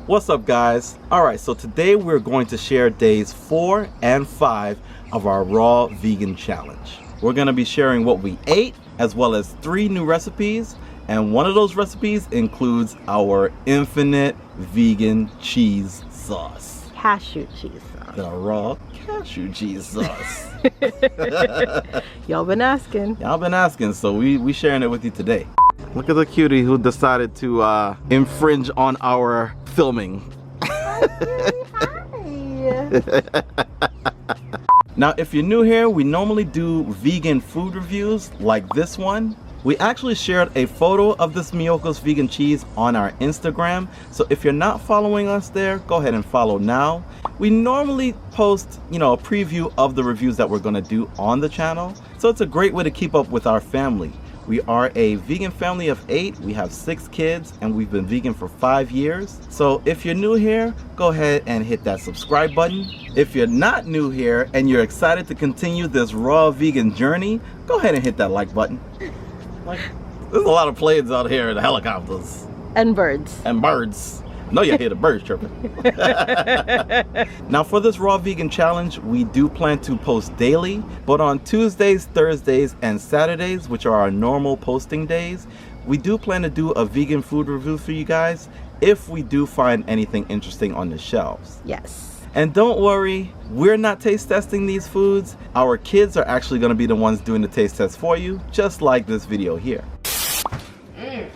What's up, guys? Alright, so today we're going to share days 4 and 5 of our raw vegan challenge. We're going to be sharing what we ate, as well as 3 new recipes, and one of those recipes includes our infinite vegan cheese sauce. Cashew cheese sauce. The raw cashew cheese sauce. Y'all been asking. So we sharing it with you today. Look at the cutie who decided to infringe on our filming. Now, if you're new here, we normally do vegan food reviews like this one. We actually shared a photo of this Miyoko's vegan cheese on our Instagram. So if you're not following us there, go ahead and follow now. We normally post, a preview of the reviews that we're gonna do on the channel. So it's a great way to keep up with our family. We are a vegan family of 8. We have 6 kids and we've been vegan for 5 years. So if you're new here, go ahead and hit that subscribe button. If you're not new here and you're excited to continue this raw vegan journey, go ahead and hit that like button. There's a lot of planes out here and helicopters. And birds. And birds. No, you hear the birds chirping. Now for this raw vegan challenge, we do plan to post daily, but on Tuesdays, Thursdays, and Saturdays, which are our normal posting days, we do plan to do a vegan food review for you guys if we do find anything interesting on the shelves. Yes. And don't worry, we're not taste testing these foods. Our kids are actually going to be the ones doing the taste test for you, just like this video here.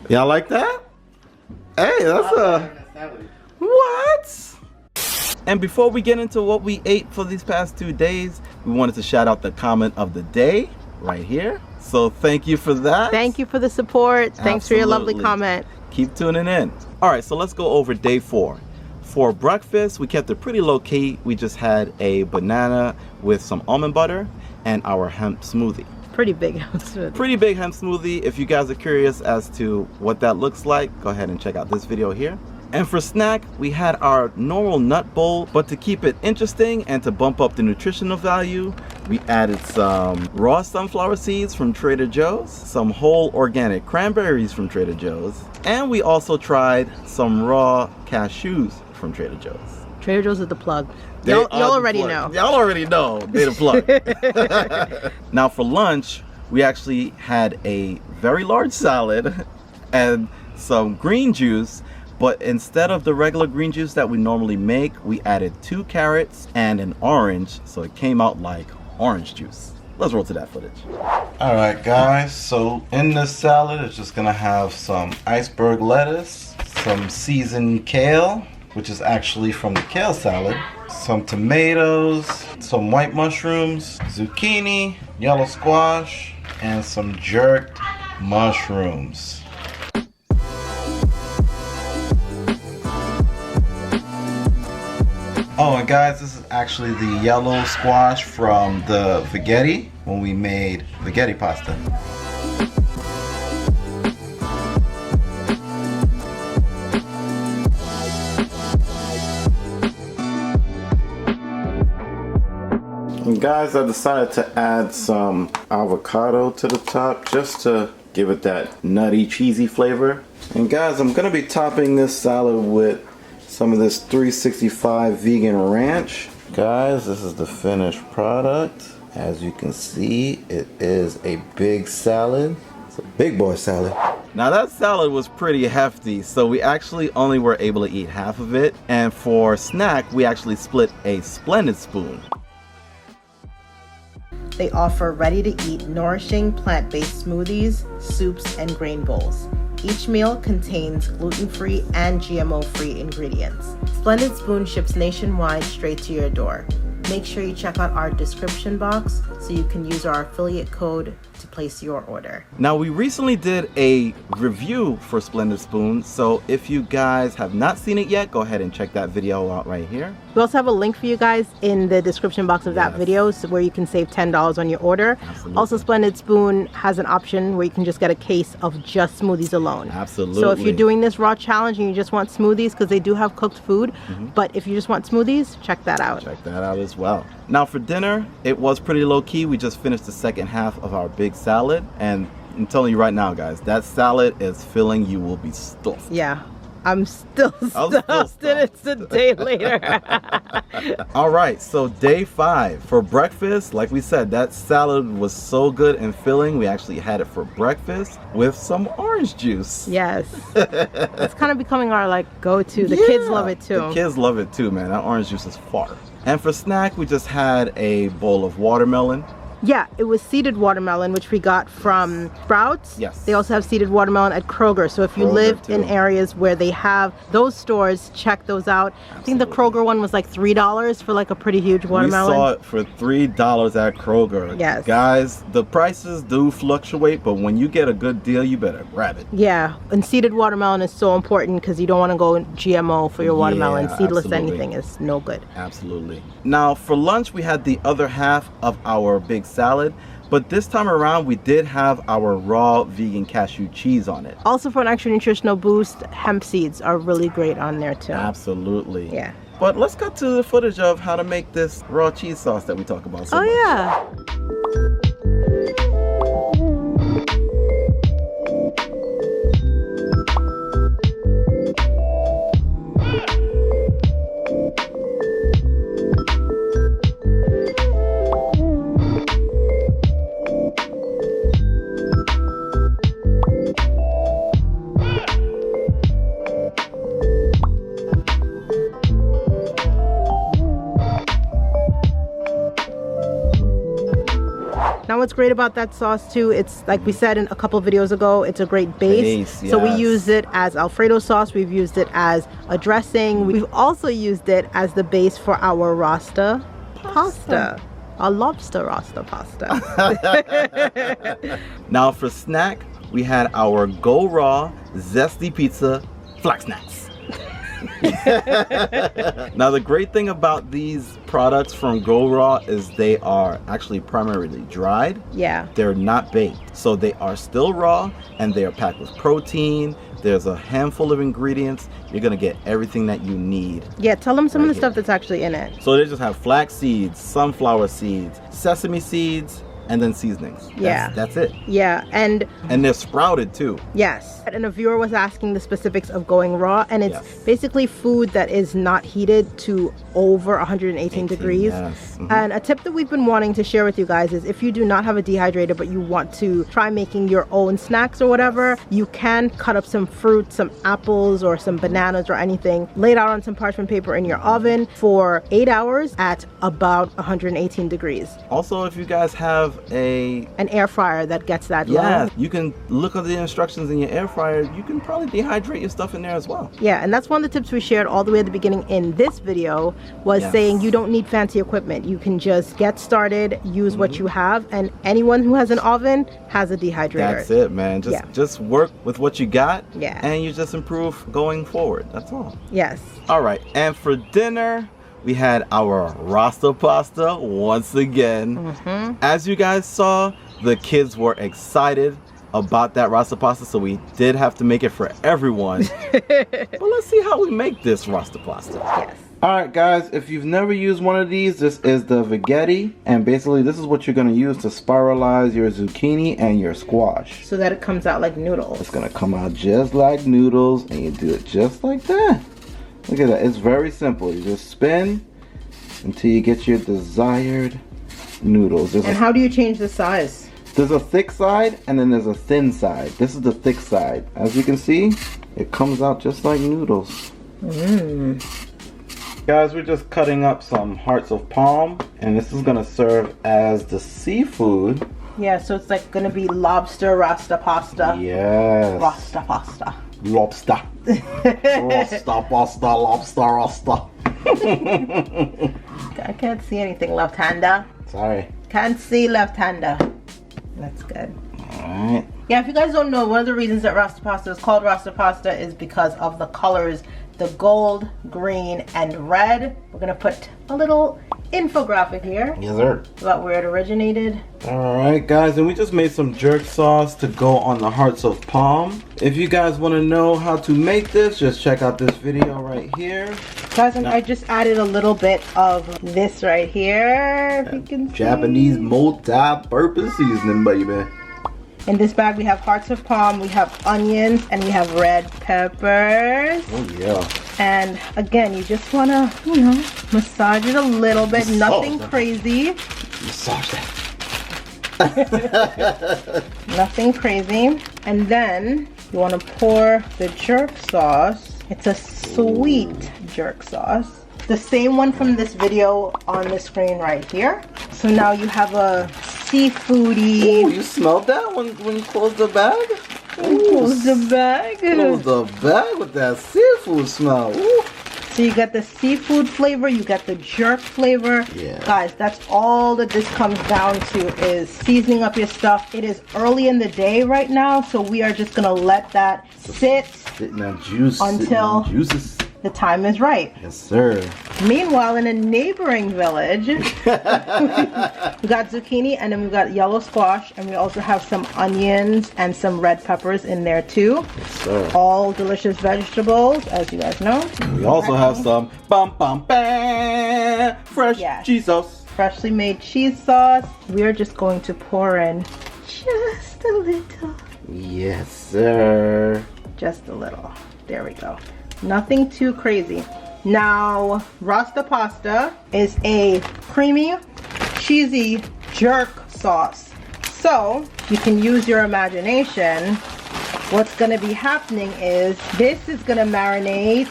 Y'all like that? Hey, that's what? And before we get into what we ate for these past 2 days, we wanted to shout out the comment of the day right here. So thank you for that. Thank you for the support. Thanks for your lovely comment. Keep tuning in. All right, so let's go over day 4. For breakfast, we kept it pretty low key. We just had a banana with some almond butter and our hemp smoothie. Pretty big hemp smoothie. Pretty big hemp smoothie. If you guys are curious as to what that looks like, go ahead and check out this video here. And for snack, we had our normal nut bowl, but to keep it interesting and to bump up the nutritional value, we added some raw sunflower seeds from Trader Joe's, some whole organic cranberries from Trader Joe's, and we also tried some raw cashews from Trader Joe's. Trader Joe's is the plug. Y'all already know. Y'all already know they're the plug. Now for lunch, we actually had a very large salad and some green juice, but instead of the regular green juice that we normally make, we added 2 carrots and an orange, so it came out like orange juice. Let's roll to that footage. All right, guys, so in this salad, it's just gonna have some iceberg lettuce, some seasoned kale, which is actually from the kale salad, some tomatoes, some white mushrooms, zucchini, yellow squash, and some jerked mushrooms. Oh, and guys, this is actually the yellow squash from the spaghetti when we made spaghetti pasta. And guys, I decided to add some avocado to the top just to give it that nutty, cheesy flavor. And guys, I'm gonna be topping this salad with some of this 365 vegan ranch. Guys, this is the finished product. As you can see, it is a big salad. It's a big boy salad. Now that salad was pretty hefty, so we actually only were able to eat half of it. And for snack, we actually split a Splendid spoon. They offer ready-to-eat, nourishing, plant-based smoothies, soups, and grain bowls. Each meal contains gluten-free and GMO-free ingredients. Splendid Spoon ships nationwide straight to your door. Make sure you check out our description box so you can use our affiliate code to place your order. Now, we recently did a review for Splendid Spoon, so if you guys have not seen it yet, go ahead and check that video out right here. We also have a link for you guys in the description box of that video, so where you can save $10 on your order. Absolutely. Also, Splendid Spoon has an option where you can just get a case of just smoothies alone. Absolutely. So if you're doing this raw challenge and you just want smoothies, because they do have cooked food, but if you just want smoothies, check that out. Check that out as well. Now for dinner, it was pretty low key. We just finished the second half of our big salad, and I'm telling you right now, guys, that salad is filling. You will be stuffed. Yeah. I'm still stuffed and it's a day later. All right, so day 5 for breakfast. Like we said, that salad was so good and filling. We actually had it for breakfast with some orange juice. Yes. It's kind of becoming our like go-to. The kids love it too. The kids love it too, man. That orange juice is fire. And for snack, we just had a bowl of watermelon. Yeah, it was seeded watermelon, which we got from Sprouts. Yes. They also have seeded watermelon at Kroger. So if you live in areas where they have those stores, check those out. Absolutely. I think the Kroger one was like $3 for like a pretty huge watermelon. We saw it for $3 at Kroger. Yes. Guys, the prices do fluctuate, but when you get a good deal, you better grab it. Yeah, and seeded watermelon is so important because you don't want to go GMO for your watermelon. Seedless anything is no good. Absolutely. Now, for lunch, we had the other half of our big salad, but this time around we did have our raw vegan cashew cheese on it. Also, for an extra nutritional boost, hemp seeds are really great on there too. Absolutely. Yeah. But let's cut to the footage of how to make this raw cheese sauce that we talk about so much. Yeah. Now what's great about that sauce too, it's like we said in a couple of videos ago, it's a great base. So we use it as Alfredo sauce, we've used it as a dressing, we've also used it as the base for our Rasta pasta. Our lobster Rasta pasta. Now for snack, we had our Go Raw Zesty Pizza Flax Snacks. Now the great thing about these products from Go Raw is they are actually primarily dried. Yeah. They're not baked. So they are still raw and they are packed with protein. There's a handful of ingredients. You're gonna get everything that you need. Yeah, tell them some of the stuff that's actually in it. So they just have flax seeds, sunflower seeds, sesame seeds, and then seasonings. That's it. Yeah, and they're sprouted too. Yes. And a viewer was asking the specifics of going raw, and it's basically food that is not heated to over 118 degrees. Yes. And a tip that we've been wanting to share with you guys is if you do not have a dehydrator but you want to try making your own snacks or whatever, you can cut up some fruit, some apples or some bananas or anything, lay it out on some parchment paper in your oven for 8 hours at about 118 degrees. Also, if you guys have an air fryer that gets that low, you can look at the instructions in your air fryer. You can probably dehydrate your stuff in there as well. Yeah, and that's one of the tips we shared all the way at the beginning in this video was saying you don't need fancy equipment. You can just get started, use what you have, and anyone who has an oven has a dehydrator. That's it, man. Just work with what you got, Yeah. and you just improve going forward. That's all. Yes. All right, and for dinner, we had our Rasta pasta once again. As you guys saw, the kids were excited about that Rasta pasta, so we did have to make it for everyone. But let's see how we make this Rasta pasta. Yes. Alright guys, if you've never used one of these, this is the Veggetti, and basically this is what you're going to use to spiralize your zucchini and your squash. So that it comes out like noodles. It's going to come out just like noodles, and you do it just like that. Look at that, it's very simple. You just spin until you get your desired noodles. And how do you change the size? There's a thick side and then there's a thin side. This is the thick side. As you can see, it comes out just like noodles. Guys, we're just cutting up some hearts of palm, and this is gonna serve as the seafood. Yeah, so it's like gonna be lobster Rasta pasta. Yes. Rasta pasta. Lobster. Rasta pasta, lobster, Rasta. I can't see anything, left-hander. Sorry. Can't see left-hander. That's good. Alright. Yeah, if you guys don't know, one of the reasons that Rasta pasta is called Rasta pasta is because of the colors, the gold, green, and red. We're gonna put a little infographic here. Yes, sir. About where it originated. Alright guys, and we just made some jerk sauce to go on the hearts of palm. If you guys want to know how to make this, just check out this video right here. Guys, I just added a little bit of this right here, if you can see. Japanese multi-purpose seasoning, baby. In this bag we have hearts of palm, we have onions, and we have red peppers. Oh yeah. And again, you just wanna, you know, massage it a little bit, nothing crazy. Massage that. Nothing crazy. And then you wanna pour the jerk sauce. It's a sweet jerk sauce. The same one from this video on the screen right here. So now you have a seafoody. Oh, you smelled that when you closed the bag? Close the bag. Close the bag with that seafood smell. Ooh. So you got the seafood flavor, you got the jerk flavor. Yeah. Guys, that's all that this comes down to is seasoning up your stuff. It is early in the day right now, so we are just gonna let that sit Sitting that juice. until Juices. the time is right. Yes, sir. Meanwhile, in a neighboring village, we got zucchini, and then we got yellow squash, and we also have some onions and some red peppers in there too. Yes, sir. All delicious vegetables, as you guys know. We also have some fresh Yes. cheese sauce. Freshly made cheese sauce. We are just going to pour in just a little. Yes, sir. Just a little. There we go. Nothing too crazy. Now, Rasta pasta is a creamy, cheesy jerk sauce. So, you can use your imagination. What's gonna be happening is this is gonna marinate.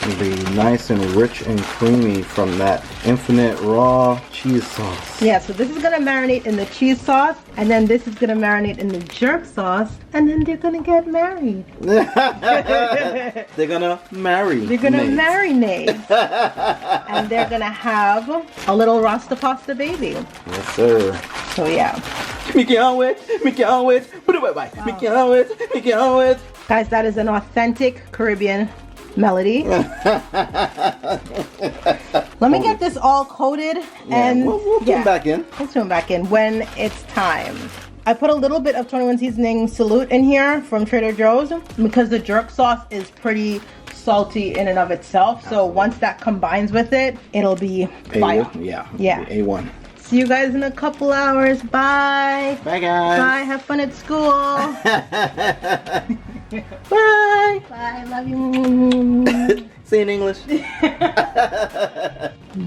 It'll be nice and rich and creamy from that infinite raw cheese sauce. Yeah, so this is gonna marinate in the cheese sauce, and then this is gonna marinate in the jerk sauce, and then they're gonna get married. They're gonna marry. They're gonna marinate. And they're gonna have a little Rasta pasta baby. Yes, sir. So yeah. Make it wet. Put it bye. Make it wet. Guys, that is an authentic Caribbean melody. Let me get this all coated and we'll put back in. We'll tune back in when it's time. I put a little bit of 21 seasoning salute in here from Trader Joe's because the jerk sauce is pretty salty in and of itself. So once that combines with it, it'll be fire. Yeah. Yeah. A1. See you guys in a couple hours. Bye. Bye, guys. Bye. Have fun at school. Bye. Bye. Love you. Say in English.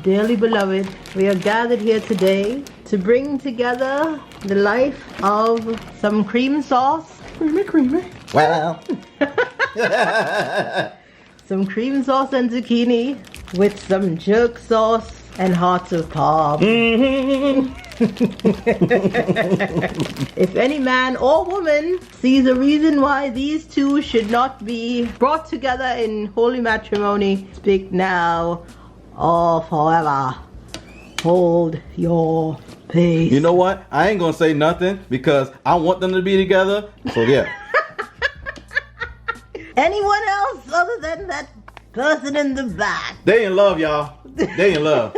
Dearly beloved, we are gathered here today to bring together the life of some cream sauce. Creamy. Well. Some cream sauce and zucchini with some jerk sauce and hearts of palm. If any man or woman sees a reason why these two should not be brought together in holy matrimony, speak now or forever. Hold your peace. You know what? I ain't gonna say nothing because I want them to be together. So yeah. Anyone else other than that person in the back? They in love, y'all. They in love.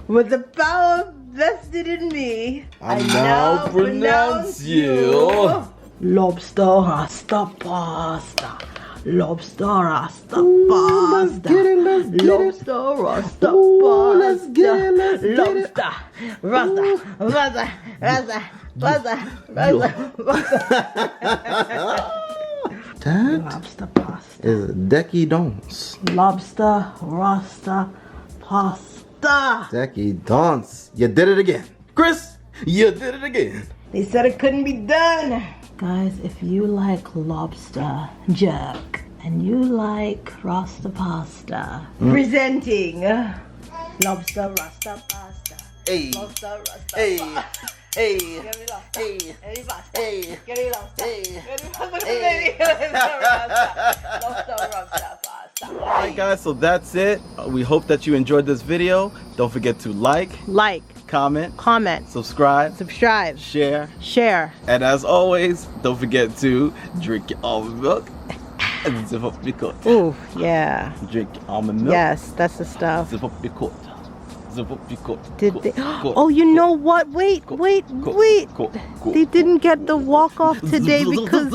With the power vested in me, I now pronounce you Lobster Rasta Pasta. Lobster Rasta Pasta. Let's get it. Lobster Rasta Pasta. Let's get it. Lobster Rasta That Lobster Pasta. is Decky Dons. Lobster Rasta Pasta. Decky Dons. You did it again. Chris, you did it again. They said it couldn't be done. Guys, if you like lobster jerk and you like Rasta pasta, presenting Lobster Rasta Pasta. Hey. Lobster Rasta Hey. Pasta. Hey. Give me lobster. Hey. Give me pasta. Hey. Give me lobster. Hey. Give me pasta. Hey. Lobster Rasta Pasta. Alright guys, so that's it. We hope that you enjoyed this video. Don't forget to like, comment, subscribe, share, and as always, don't forget to drink your almond milk and zip up your coat. Ooh, yeah. Drink your almond milk. Yes, that's the stuff. Zip up your coat. Zip up your coat. Did Coat, they? coat, Oh, you coat, know what? Wait. coat, They didn't get the walk off today because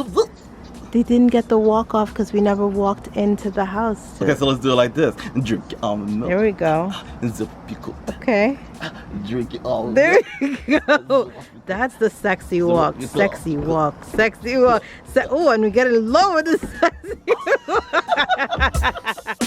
They didn't get the walk off because we never walked into the house. Okay, so let's do it like this. Drink almond milk. There we go. Okay. Drink it all. There you go. That's the sexy walk. Sexy walk. Sexy walk. Oh, and we get it lower the sexy walk.